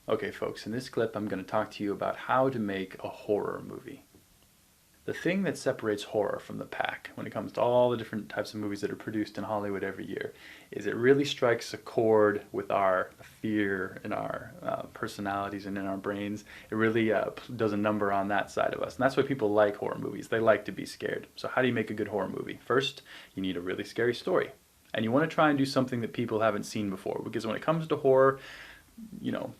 Okay folks, in this clip I'm going to talk to you about how to make a horror movie. The thing that separates horror from the pack when it comes to all the different types of movies that are produced in Hollywood every year is it really strikes a chord with our fear and our personalities and in our brains. It really does a number on that side of us. And that's why people like horror movies. They like to be scared. So how do you make a good horror movie? First, you need a really scary story. And you want to try and do something that people haven't seen before. Because when it comes to horror, you know,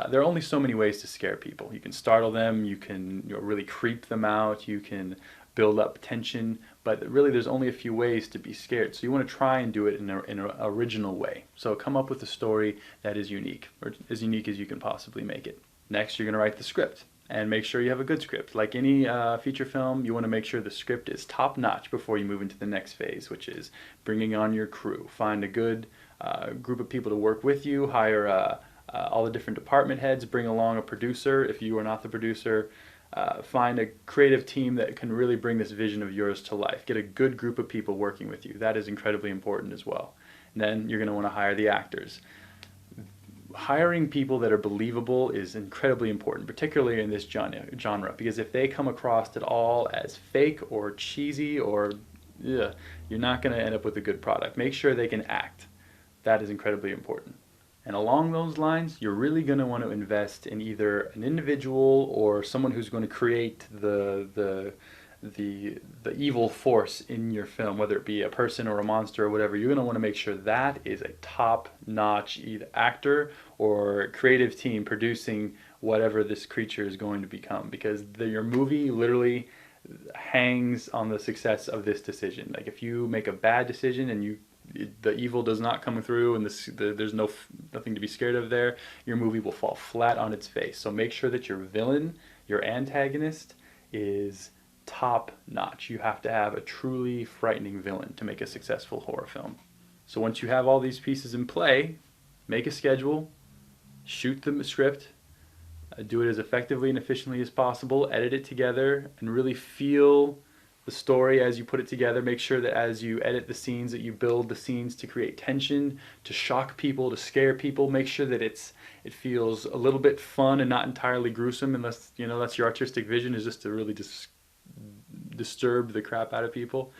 there are only so many ways to scare people. You can startle them, you can really creep them out, you can build up tension, but really there's only a few ways to be scared. So you want to try and do it in an original way. So come up with a story that is unique, or as unique as you can possibly make it. Next, you're going to write the script and make sure you have a good script. Like any feature film, you want to make sure the script is top notch before you move into the next phase, which is bringing on your crew. Find a good group of people to work with you, hire all the different department heads, bring along a producer if you are not the producer. Find a creative team that can really bring this vision of yours to life. Get a good group of people working with you. That is incredibly important as well. And then you're going to want to hire the actors. Hiring people that are believable is incredibly important, particularly in this genre, because if they come across at all as fake or cheesy or you're not going to end up with a good product. Make sure they can act. That is incredibly important. And along those lines, you're really going to want to invest in either an individual or someone who's going to create the evil force in your film, whether it be a person or a monster or whatever. You're going to want to make sure that is a top-notch either actor or creative team producing whatever this creature is going to become, because your movie literally hangs on the success of this decision. Like if you make a bad decision and the evil does not come through and there's nothing to be scared of there, your movie will fall flat on its face. So make sure that your villain, your antagonist, is top notch. You have to have a truly frightening villain to make a successful horror film. So once you have all these pieces in play, make a schedule, shoot the script, do it as effectively and efficiently as possible, edit it together, and really feel the story as you put it together. Make sure that as you edit the scenes that you build the scenes to create tension, to shock people, to scare people. Make sure that it feels a little bit fun and not entirely gruesome, unless that's your artistic vision, is just to really disturb the crap out of people.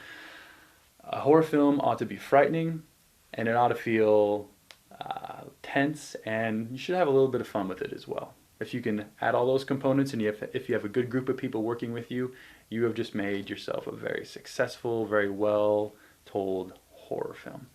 A horror film ought to be frightening, and it ought to feel tense, and you should have a little bit of fun with it as well. If you can add all those components, and if you have a good group of people working with you, you have just made yourself a very successful, very well told horror film.